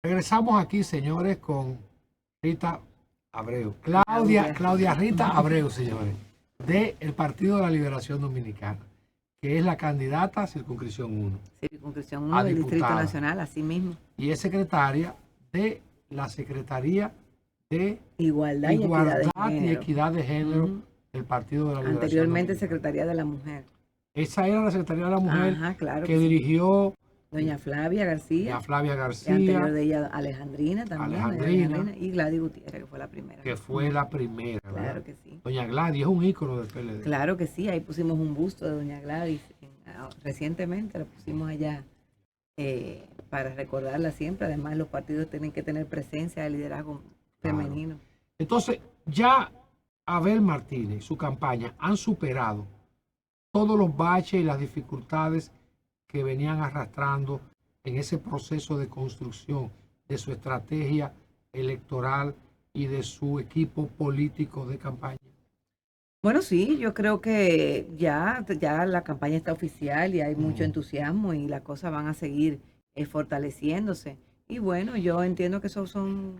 Regresamos aquí, señores, con Rita Abreu. Claudia Rita Abreu, señores, del Partido de la Liberación Dominicana, que es la candidata a Circunscripción 1. Circunscripción 1 del Distrito Nacional, así mismo. Y es secretaria de la Secretaría de Igualdad y Equidad de Género del Partido de la Liberación Anteriormente Dominicana. Secretaría de la Mujer. Esa era la Secretaría de la Mujer. Ajá, claro que dirigió Doña Flavia García. Doña Flavia García. Anterior de ella, Alejandrina también. Alejandrina y Gladys Gutiérrez, que fue la primera. Que fue la primera, claro, ¿verdad? Que sí. Doña Gladys es un ícono del PLD. Claro que sí, ahí pusimos un busto de Doña Gladys. Recientemente lo pusimos allá para recordarla siempre. Además, los partidos tienen que tener presencia de liderazgo femenino. Entonces, ya Abel Martínez y su campaña han superado todos los baches y las dificultades que venían arrastrando en ese proceso de construcción de su estrategia electoral y de su equipo político de campaña. Bueno, sí, yo creo que ya la campaña está oficial y hay mucho entusiasmo y las cosas van a seguir fortaleciéndose. Y bueno, yo entiendo que eso son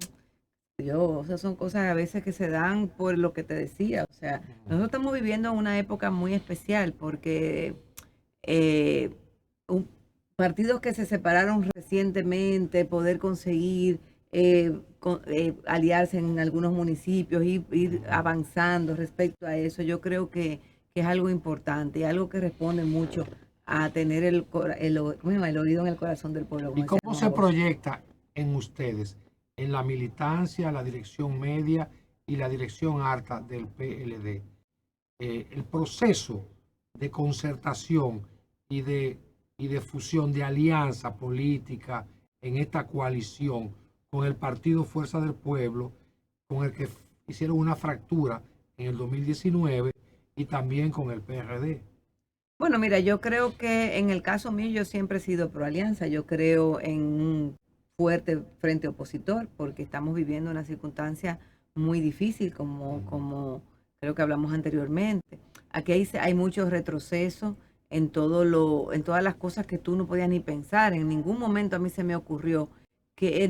cosas a veces que se dan por lo que te decía. O sea, nosotros estamos viviendo una época muy especial porque partidos que se separaron recientemente, poder conseguir aliarse en algunos municipios, ir avanzando respecto a eso, yo creo que es algo importante y algo que responde mucho a tener el oído en el corazón del pueblo. ¿Y cómo se proyecta en ustedes, en la militancia, la dirección media y la dirección alta del PLD, el proceso de concertación y de fusión, de alianza política en esta coalición con el partido Fuerza del Pueblo, con el que hicieron una fractura en el 2019 y también con el PRD? Bueno, mira, yo creo que en el caso mío yo siempre he sido pro alianza. Yo creo en un fuerte frente opositor porque estamos viviendo una circunstancia muy difícil como creo que hablamos anteriormente. Aquí hay mucho retroceso en todas las cosas que tú no podías ni pensar. En ningún momento a mí se me ocurrió que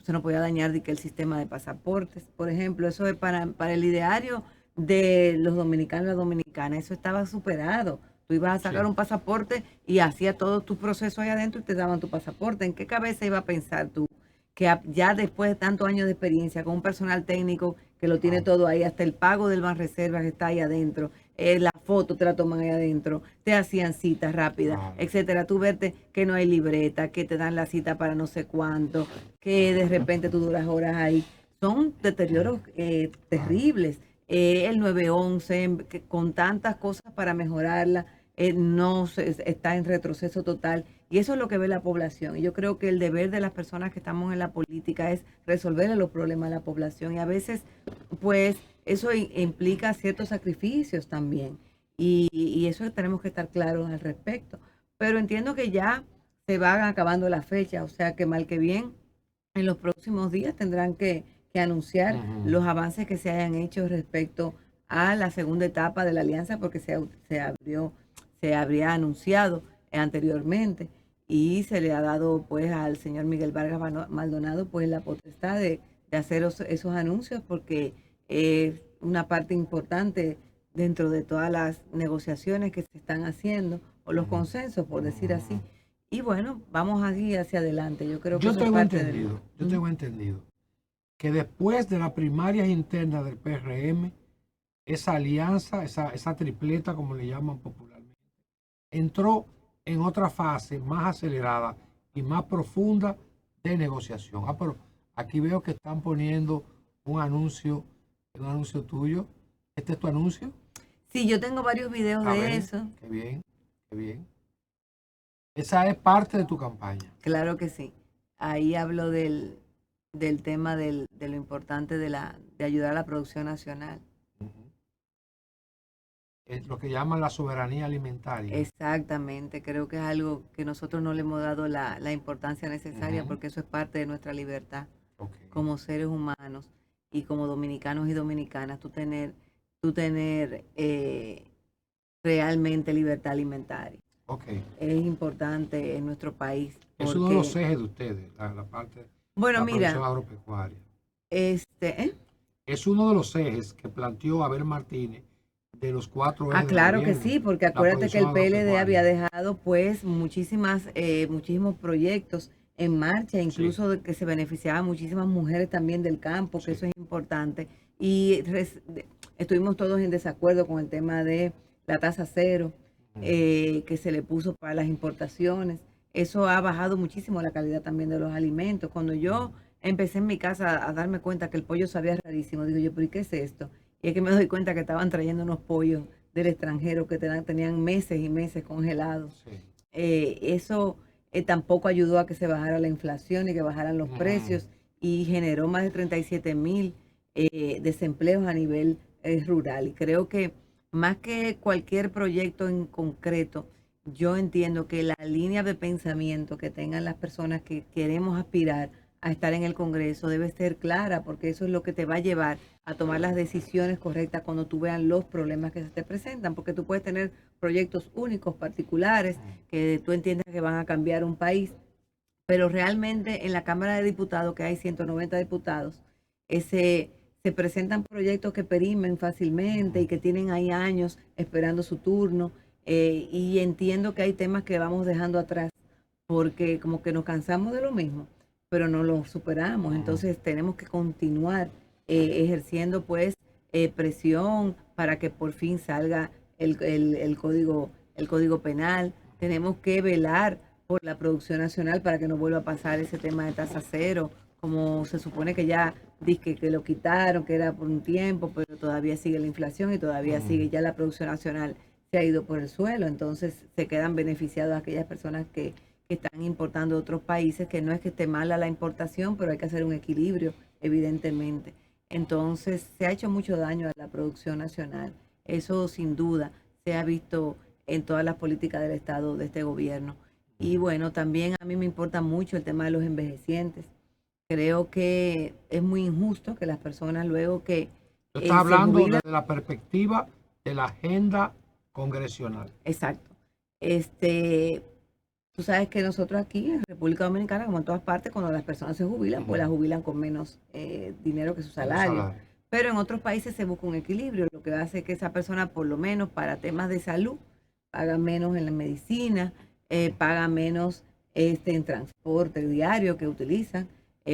se nos podía dañar que el sistema de pasaportes, por ejemplo, eso es para el ideario de los dominicanos y las dominicanas, eso estaba superado. Tú ibas a sacar un pasaporte y hacía todo tu proceso ahí adentro y te daban tu pasaporte. ¿En qué cabeza iba a pensar tú que ya después de tantos años de experiencia con un personal técnico que lo tiene todo ahí, hasta el pago del Banreservas que está ahí adentro, la foto te la toman ahí adentro, te hacían citas rápidas, etcétera? Tú verte que no hay libreta, que te dan la cita para no sé cuánto, que de repente tú duras horas ahí. Son deterioros terribles. El 911, con tantas cosas para mejorarla, está en retroceso total. Y eso es lo que ve la población. Y yo creo que el deber de las personas que estamos en la política es resolver los problemas de la población. Y a veces, pues, eso implica ciertos sacrificios también. Y eso tenemos que estar claros al respecto. Pero entiendo que ya se van acabando las fechas. O sea que mal que bien, en los próximos días tendrán que anunciar los avances que se hayan hecho respecto a la segunda etapa de la alianza, porque se habría anunciado anteriormente y se le ha dado pues al señor Miguel Vargas Maldonado pues la potestad de hacer esos anuncios, porque es una parte importante dentro de todas las negociaciones que se están haciendo, o los consensos, por decir así. Y bueno, vamos así hacia adelante. Yo creo que yo tengo entendido que después de las primarias internas del PRM, esa alianza, esa tripleta, como le llaman popularmente, entró en otra fase más acelerada y más profunda de negociación. Pero aquí veo que están poniendo un anuncio tuyo. ¿Este es tu anuncio? Sí, yo tengo varios videos de eso. Qué bien, qué bien. Esa es parte de tu campaña. Claro que sí. Ahí hablo del tema de lo importante de ayudar a la producción nacional. Es lo que llaman la soberanía alimentaria. Exactamente, creo que es algo que nosotros no le hemos dado la importancia necesaria, porque eso es parte de nuestra libertad como seres humanos y como dominicanos y dominicanas, tú tener realmente libertad alimentaria. Es importante en nuestro país. Es uno de los ejes de ustedes, la parte Bueno, la producción mira, agropecuaria. ¿eh? Es uno de los ejes que planteó Abel Martínez de los 4 Ah, ejes del claro que gobierno, sí, porque la acuérdate que producción el PLD había agropecuaria. dejado pues muchísimos proyectos en marcha, Sí, incluso de que se beneficiaban muchísimas mujeres también del campo, que eso sí. es importante. Y estuvimos todos en desacuerdo con el tema de la tasa cero que se le puso para las importaciones. Eso ha bajado muchísimo la calidad también de los alimentos. Cuando yo empecé en mi casa a darme cuenta que el pollo sabía rarísimo, digo yo, pero ¿y qué es esto? Y es que me doy cuenta que estaban trayendo unos pollos del extranjero que tenían meses y meses congelados. Sí. Eso tampoco ayudó a que se bajara la inflación y que bajaran los Mm, precios y generó más de 37,000 desempleos a nivel rural. Y creo que más que cualquier proyecto en concreto, yo entiendo que la línea de pensamiento que tengan las personas que queremos aspirar a estar en el Congreso debe ser clara, porque eso es lo que te va a llevar a tomar las decisiones correctas cuando tú veas los problemas que se te presentan, porque tú puedes tener proyectos únicos, particulares, que tú entiendas que van a cambiar un país, pero realmente en la Cámara de Diputados, que hay 190 diputados, se presentan proyectos que perimen fácilmente y que tienen ahí años esperando su turno, y entiendo que hay temas que vamos dejando atrás porque como que nos cansamos de lo mismo, pero no lo superamos. Entonces tenemos que continuar ejerciendo pues presión para que por fin salga el código penal. Tenemos que velar por la producción nacional para que no vuelva a pasar ese tema de tasa cero, como se supone que ya dizque que lo quitaron, que era por un tiempo, pero todavía sigue la inflación y todavía sigue, ya la producción nacional se ha ido por el suelo, entonces se quedan beneficiados aquellas personas que están importando de otros países, que no es que esté mala la importación, pero hay que hacer un equilibrio, evidentemente. Entonces, se ha hecho mucho daño a la producción nacional. Eso sin duda se ha visto en todas las políticas del Estado de este gobierno. Y bueno, también a mí me importa mucho el tema de los envejecientes. Creo que es muy injusto que las personas luego que Tú estás se hablando jubilan. desde la perspectiva de la agenda congresional. Exacto. Este, Tú sabes que nosotros aquí en República Dominicana, como en todas partes, cuando las personas se jubilan, pues las jubilan con menos dinero que su Menos salario. salario. Pero en otros países se busca un equilibrio, lo que hace que esa persona, por lo menos para temas de salud, paga menos en la medicina, paga menos en transporte diario que utilizan,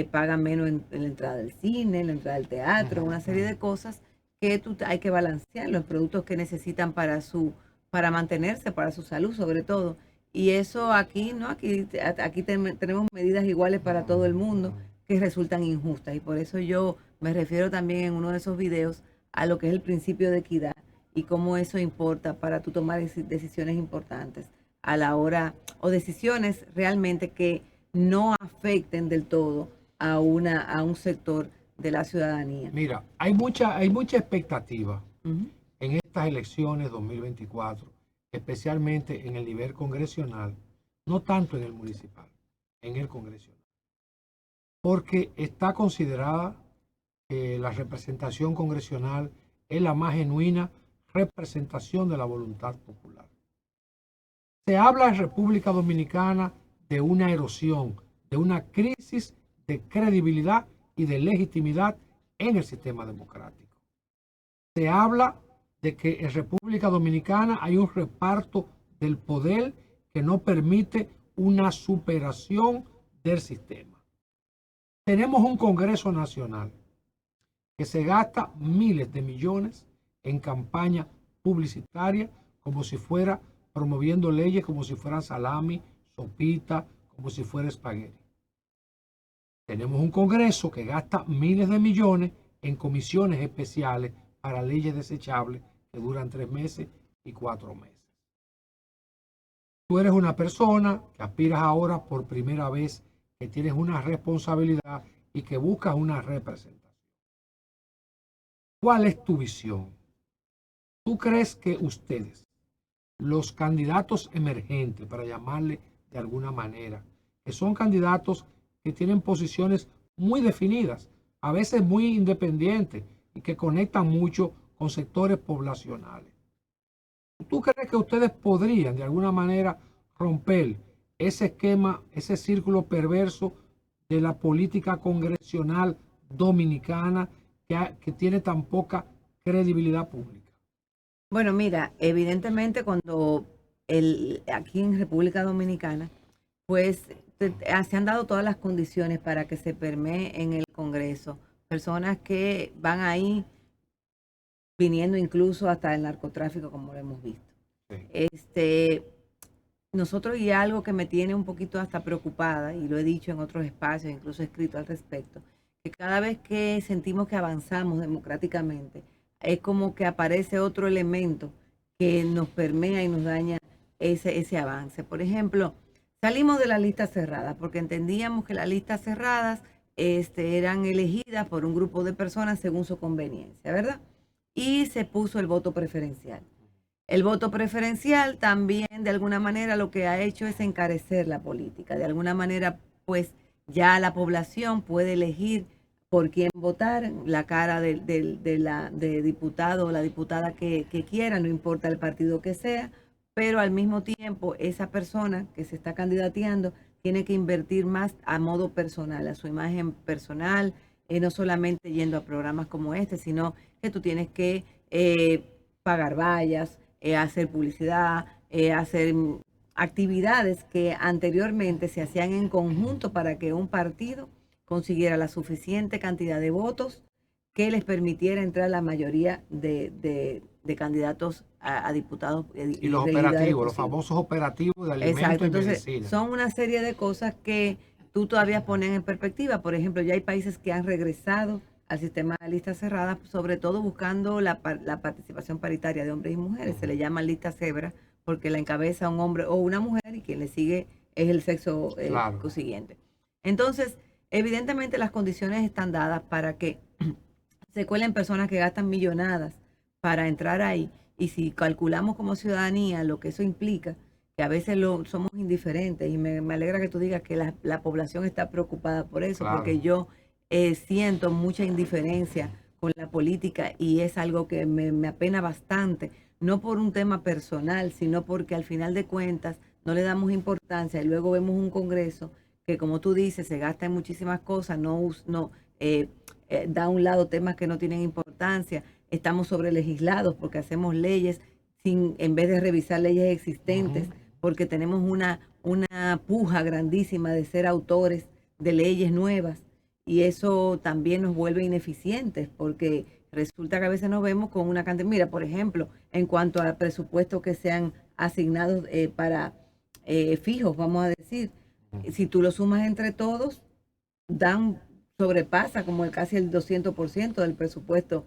paga menos en la entrada del cine, en la entrada del teatro, una serie de cosas que hay que balancear, los productos que necesitan para mantenerse, para su salud sobre todo. Y eso aquí, ¿no? Aquí tenemos medidas iguales para todo el mundo que resultan injustas. Y por eso yo me refiero también en uno de esos videos a lo que es el principio de equidad y cómo eso importa para tú tomar decisiones importantes a la hora, o decisiones realmente que no afecten del todo a un sector de la ciudadanía. Mira, hay mucha expectativa Ujú. en estas elecciones 2024, especialmente en el nivel congresional, no tanto en el municipal, en el congresional, porque está considerada que la representación congresional es la más genuina representación de la voluntad popular. Se habla en República Dominicana de una erosión, de una crisis de credibilidad y de legitimidad en el sistema democrático. Se habla de que en República Dominicana hay un reparto del poder que no permite una superación del sistema. Tenemos un Congreso Nacional que se gasta miles de millones en campaña publicitaria como si fuera promoviendo leyes como si fueran salami, sopita, como si fuera espagueti. Tenemos un Congreso que gasta miles de millones en comisiones especiales para leyes desechables que duran 3 meses y 4 meses. Tú eres una persona que aspiras ahora por primera vez, que tienes una responsabilidad y que buscas una representación. ¿Cuál es tu visión? ¿Tú crees que ustedes, los candidatos emergentes, para llamarle de alguna manera, que son candidatos que tienen posiciones muy definidas, a veces muy independientes y que conectan mucho con sectores poblacionales? ¿Tú crees que ustedes podrían de alguna manera romper ese esquema, ese círculo perverso de la política congresional dominicana que tiene tan poca credibilidad pública? Bueno, mira, evidentemente cuando aquí en República Dominicana, pues se han dado todas las condiciones para que se permee en el Congreso. Personas que van ahí viniendo incluso hasta el narcotráfico, como lo hemos visto. Sí. Nosotros, y algo que me tiene un poquito hasta preocupada, y lo he dicho en otros espacios, incluso he escrito al respecto, que cada vez que sentimos que avanzamos democráticamente, es como que aparece otro elemento que nos permea y nos daña ese avance. Por ejemplo, salimos de las listas cerradas porque entendíamos que las listas cerradas eran elegidas por un grupo de personas según su conveniencia, ¿verdad? Y se puso el voto preferencial. El voto preferencial también, de alguna manera, lo que ha hecho es encarecer la política. De alguna manera, pues ya la población puede elegir por quién votar, la cara de diputado o la diputada que quiera, no importa el partido que sea, pero al mismo tiempo esa persona que se está candidateando tiene que invertir más a modo personal, a su imagen personal, no solamente yendo a programas como este, sino que tú tienes que pagar vallas, hacer publicidad, hacer actividades que anteriormente se hacían en conjunto para que un partido consiguiera la suficiente cantidad de votos que les permitiera entrar la mayoría de candidatos a diputados y los operativos, los famosos operativos de alimentos. Exacto. Y entonces, medicina. son una serie de cosas que tú todavía pones en perspectiva. Por ejemplo, ya hay países que han regresado al sistema de listas cerradas, sobre todo buscando la participación paritaria de hombres y mujeres. Se le llama lista cebra porque la encabeza un hombre o una mujer y quien le sigue es el sexo Claro. siguiente. Entonces, evidentemente las condiciones están dadas para que se cuelen personas que gastan millonadas para entrar ahí. Y si calculamos como ciudadanía lo que eso implica, que a veces somos indiferentes, y me alegra que tú digas que la población está preocupada por eso, Claro. porque yo siento mucha indiferencia con la política y es algo que me apena bastante, no por un tema personal, sino porque al final de cuentas no le damos importancia y luego vemos un Congreso que, como tú dices, se gasta en muchísimas cosas, da a un lado temas que no tienen importancia, estamos sobre legislados porque hacemos leyes en vez de revisar leyes existentes, porque tenemos una puja grandísima de ser autores de leyes nuevas y eso también nos vuelve ineficientes porque resulta que a veces nos vemos con una cantidad. Mira, por ejemplo, en cuanto a presupuestos que sean asignados para fijos, vamos a decir, si tú lo sumas entre todos, sobrepasa como casi el 200% del presupuesto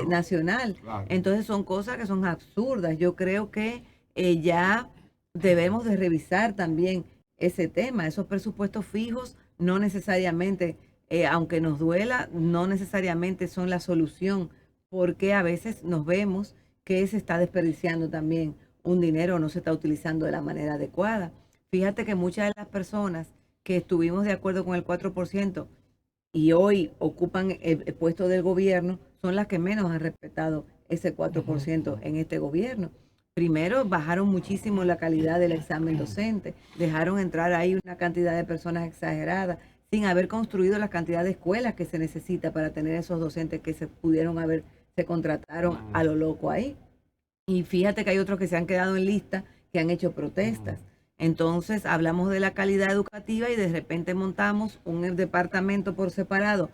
nacional. Claro. Entonces son cosas que son absurdas. Yo creo que ya debemos de revisar también ese tema. Esos presupuestos fijos no necesariamente, aunque nos duela, no necesariamente son la solución, porque a veces nos vemos que se está desperdiciando también un dinero, no se está utilizando de la manera adecuada. Fíjate que muchas de las personas que estuvimos de acuerdo con el 4% y hoy ocupan el puesto del gobierno, son las que menos han respetado ese 4% en este gobierno. Primero, bajaron muchísimo la calidad del examen docente, dejaron entrar ahí una cantidad de personas exageradas, sin haber construido la cantidad de escuelas que se necesita para tener esos docentes que se contrataron a lo loco ahí. Y fíjate que hay otros que se han quedado en lista, que han hecho protestas. Entonces hablamos de la calidad educativa y de repente montamos un departamento por separado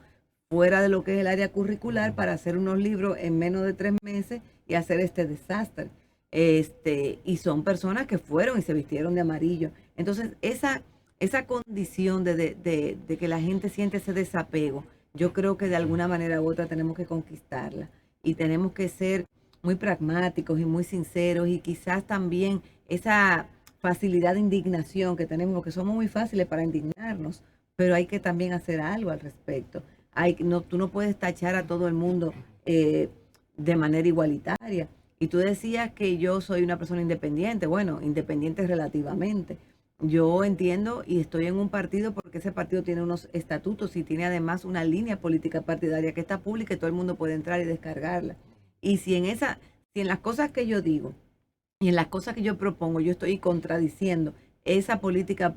fuera de lo que es el área curricular para hacer unos libros en menos de 3 meses y hacer este desastre. Y son personas que fueron y se vistieron de amarillo. Entonces esa condición de que la gente siente ese desapego, yo creo que de alguna manera u otra tenemos que conquistarla y tenemos que ser muy pragmáticos y muy sinceros y quizás también esa facilidad de indignación que tenemos, porque somos muy fáciles para indignarnos, pero hay que también hacer algo al respecto. Tú no puedes tachar a todo el mundo de manera igualitaria. Y tú decías que yo soy una persona independiente. Bueno, independiente relativamente. Yo entiendo y estoy en un partido porque ese partido tiene unos estatutos y tiene además una línea política partidaria que está pública y todo el mundo puede entrar y descargarla. Y si en las cosas que yo digo y en las cosas que yo propongo, yo estoy contradiciendo esa política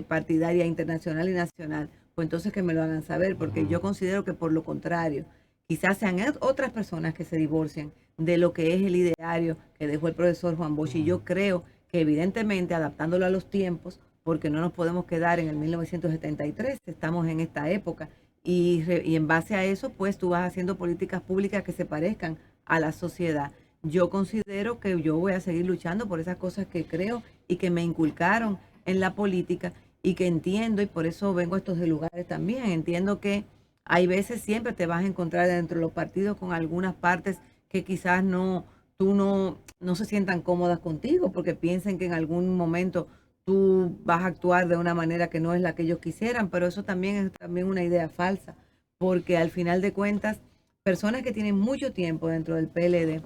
partidaria internacional y nacional pues entonces que me lo hagan saber, porque yo considero que por lo contrario, quizás sean otras personas que se divorcien de lo que es el ideario que dejó el profesor Juan Bosch. Y yo creo que evidentemente adaptándolo a los tiempos, porque no nos podemos quedar en el 1973, estamos en esta época, y en base a eso, pues tú vas haciendo políticas públicas que se parezcan a la sociedad. Yo considero que yo voy a seguir luchando por esas cosas que creo y que me inculcaron en la política y que entiendo, y por eso vengo a estos lugares también. Entiendo que hay veces siempre te vas a encontrar dentro de los partidos con algunas partes que quizás no se sientan cómodas contigo porque piensen que en algún momento tú vas a actuar de una manera que no es la que ellos quisieran, pero eso también es también una idea falsa, porque al final de cuentas, personas que tienen mucho tiempo dentro del PLD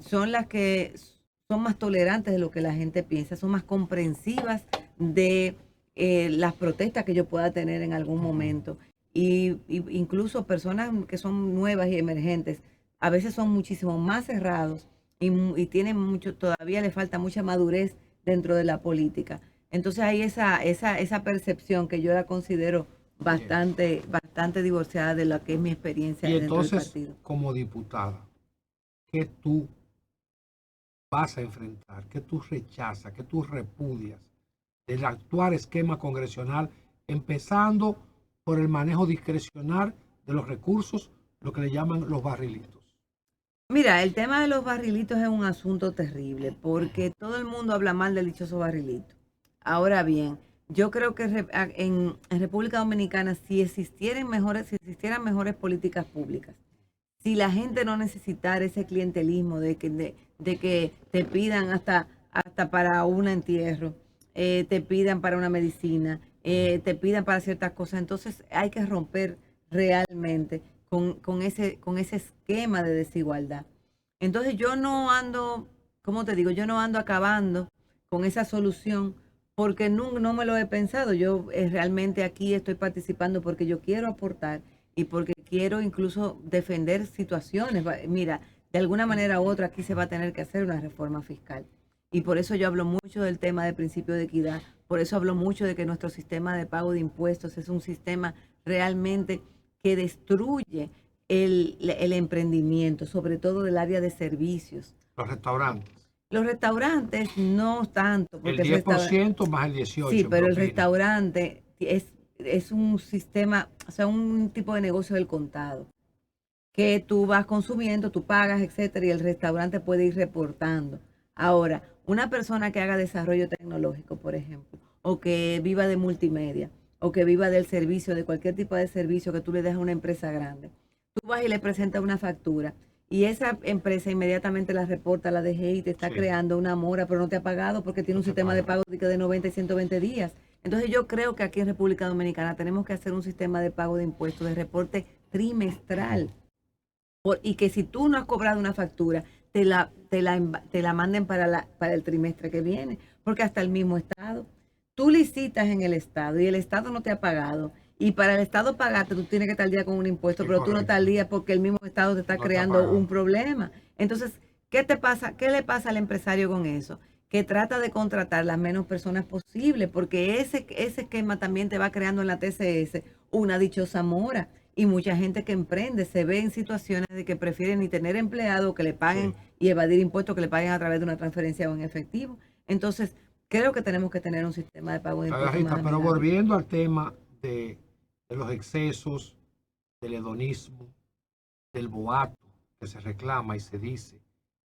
son las que son más tolerantes de lo que la gente piensa, son más comprensivas de las protestas que yo pueda tener en algún momento. Y incluso personas que son nuevas y emergentes, a veces son muchísimo más cerrados y tienen mucho, todavía le falta mucha madurez dentro de la política. Entonces hay esa percepción que yo la considero bastante divorciada de lo que es mi experiencia Y dentro del entonces, partido. como diputada, ¿qué tú vas a enfrentar? ¿Qué tú rechazas? ¿Qué tú repudias del actual esquema congresional, empezando por el manejo discrecional de los recursos, lo que le llaman los barrilitos? Mira, el tema de los barrilitos es un asunto terrible porque todo el mundo habla mal del dichoso barrilito. Ahora bien, yo creo que en República Dominicana, si existieran mejores políticas públicas, si la gente no necesitara ese clientelismo de que te pidan hasta para un entierro, te pidan para una medicina, te pidan para ciertas cosas, entonces hay que romper realmente con ese esquema de desigualdad. Entonces yo no ando, ¿cómo te digo? Yo no ando acabando con esa solución porque no me lo he pensado. Yo realmente aquí estoy participando porque yo quiero aportar y porque quiero incluso defender situaciones. Mira, de alguna manera u otra aquí se va a tener que hacer una reforma fiscal. Y por eso yo hablo mucho del tema del principio de equidad, por eso hablo mucho de que nuestro sistema de pago de impuestos es un sistema realmente que destruye el emprendimiento, sobre todo del área de servicios. Los restaurantes. Los restaurantes no tanto, El porque 10% más el sí, 18% en pero el propina. restaurante es un sistema, o sea, un tipo de negocio del contado, que tú vas consumiendo, tú pagas, etcétera, y el restaurante puede ir reportando. Ahora, una persona que haga desarrollo tecnológico, por ejemplo, o que viva de multimedia, o que viva del servicio, de cualquier tipo de servicio que tú le des a una empresa grande, tú vas y le presentas una factura y esa empresa inmediatamente la reporta a la DGI y te está Sí. creando una mora, pero no te ha pagado porque tiene No un te sistema de paga. pago de 90 y 120 días. Entonces yo creo que aquí en República Dominicana tenemos que hacer un sistema de pago de impuestos, de reporte trimestral. Y que si tú no has cobrado una factura, te la manden para el trimestre que viene, porque hasta el mismo Estado. Tú licitas en el Estado y el Estado no te ha pagado. Y para el Estado pagarte, tú tienes que estar al día con un impuesto, Es pero tú no estás al correcto. día porque el mismo Estado te está No te ha creando un pagado. problema. Entonces, ¿qué te pasa? ¿Qué le pasa al empresario con eso? Que trata de contratar las menos personas posible, porque ese esquema también te va creando en la TCS una dichosa mora. Y mucha gente que emprende se ve en situaciones de que prefieren ni tener empleado que le paguen Sí. y evadir impuestos que le paguen a través de una transferencia o en efectivo. Entonces, creo que tenemos que tener un sistema de pago de impuestos más Rita, pero amigable. volviendo al tema de los excesos, del hedonismo, del boato que se reclama y se dice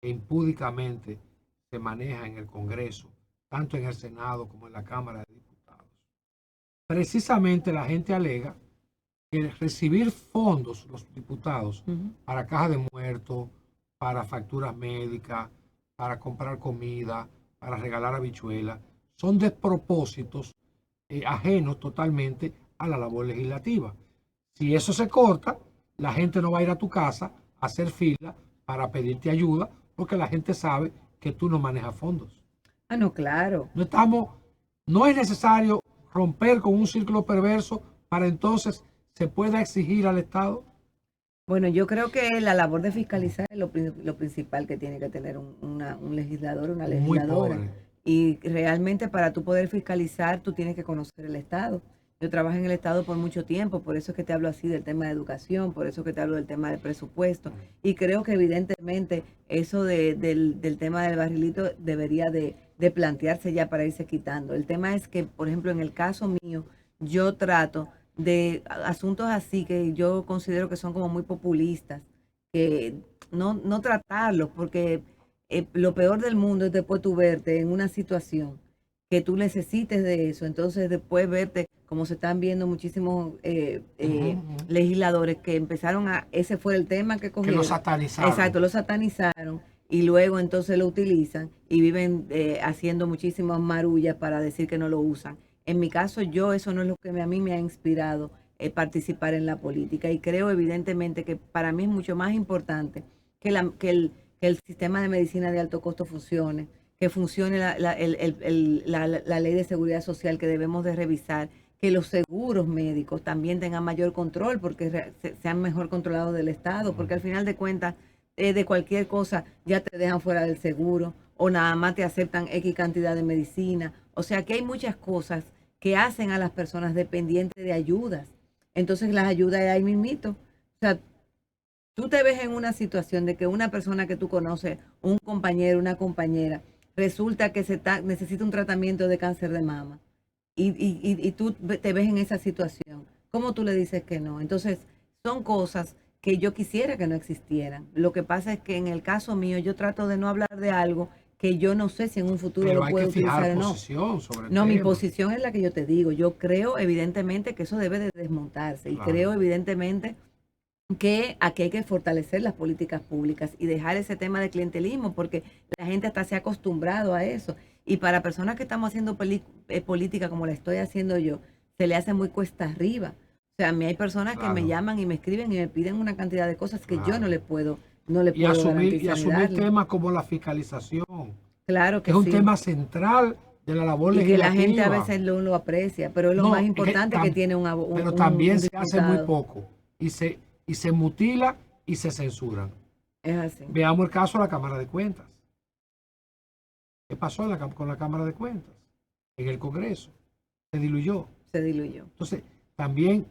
que impúdicamente se maneja en el Congreso, tanto en el Senado como en la Cámara de Diputados. Precisamente la gente alega que recibir fondos, los diputados, para caja de muertos, para facturas médicas, para comprar comida, para regalar habichuelas, son despropósitos ajenos totalmente a la labor legislativa. Si eso se corta, la gente no va a ir a tu casa a hacer fila para pedirte ayuda porque la gente sabe que tú no manejas fondos. Ah, no, claro. No es necesario romper con un círculo perverso para entonces se pueda exigir al Estado. Bueno, yo creo que la labor de fiscalizar es lo principal que tiene que tener un legislador, una Muy legisladora. pobre. Y realmente para tú poder fiscalizar, tú tienes que conocer el Estado. Yo trabajé en el Estado por mucho tiempo, por eso es que te hablo así del tema de educación, por eso es que te hablo del tema del presupuesto. Y creo que evidentemente eso del tema del barrilito debería de plantearse ya para irse quitando. El tema es que, por ejemplo, en el caso mío, yo trato de asuntos así que yo considero que son como muy populistas, que no tratarlos, porque lo peor del mundo es después tú verte en una situación que tú necesites de eso, entonces después verte como se están viendo muchísimos legisladores que empezaron ese fue el tema que Que cogieron. lo satanizaron. Exacto, lo satanizaron y luego entonces lo utilizan y viven haciendo muchísimas marullas para decir que no lo usan. En mi caso, eso no es lo que a mí me ha inspirado participar en la política y creo evidentemente que para mí es mucho más importante que el sistema de medicina de alto costo funcione, que funcione la ley de seguridad social que debemos de revisar, que los seguros médicos también tengan mayor control porque sean mejor controlados del Estado, porque al final de cuentas de cualquier cosa ya te dejan fuera del seguro o nada más te aceptan X cantidad de medicina. O sea que hay muchas cosas que hacen a las personas dependientes de ayudas. Entonces las ayudas ahí mismito. O sea, tú te ves en una situación de que una persona que tú conoces, un compañero, una compañera, resulta que necesita un tratamiento de cáncer de mama y tú te ves en esa situación. ¿Cómo tú le dices que no? Entonces, son cosas que yo quisiera que no existieran. Lo que pasa es que en el caso mío yo trato de no hablar de algo que yo no sé si en un futuro Pero lo hay puedo que fijar utilizar o no. posición sobre el No, mi tema. posición es la que yo te digo. Yo creo evidentemente que eso debe de desmontarse y Claro. creo evidentemente que aquí hay que fortalecer las políticas públicas y dejar ese tema de clientelismo porque la gente hasta se ha acostumbrado a eso. Y para personas que estamos haciendo política como la estoy haciendo yo, se le hace muy cuesta arriba. O sea, a mí hay personas que me Claro. llaman y me escriben y me piden una cantidad de cosas que yo Claro. no le puedo Y asumir garantizar ni asumir darle. temas como la fiscalización, Claro que que es un sí. tema central de la labor Y que la gente a legislativa. veces lo aprecia, pero es lo más No, es que importante que tiene pero también un se hace muy diputado. poco y se mutila y se censuran. Es así. Veamos el caso de la Cámara de Cuentas. ¿Qué pasó con la Cámara de Cuentas? En el Congreso. Se diluyó. Se diluyó. Entonces, también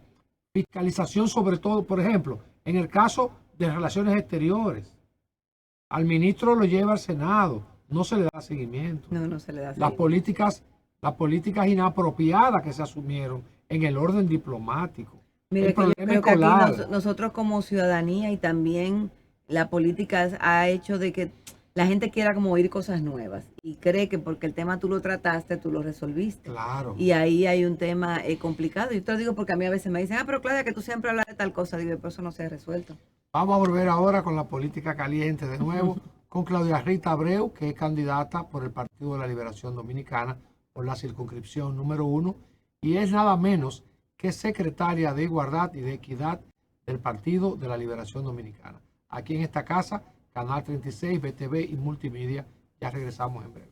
fiscalización sobre todo, por ejemplo, en el caso de relaciones exteriores. Al ministro lo lleva al Senado, no se le da seguimiento. No se le da Las seguimiento. políticas inapropiadas que se asumieron en el orden diplomático. Mire, El que yo problema creo que aquí escolar. nosotros como ciudadanía y también la política ha hecho de que la gente quiera como oír cosas nuevas y cree que porque el tema tú lo trataste, tú lo resolviste. Claro. Y ahí hay un tema complicado. Y te lo digo porque a mí a veces me dicen, pero Claudia, que tú siempre hablas de tal cosa. Digo, pero eso no se ha resuelto. Vamos a volver ahora con la política caliente de nuevo, con Claudia Rita Abreu, que es candidata por el Partido de la Liberación Dominicana, por la circunscripción número 1, y es nada menos que secretaria de Igualdad y de Equidad del Partido de la Liberación Dominicana. Aquí en esta casa, Canal 36, BTV y Multimedia. Ya regresamos en breve.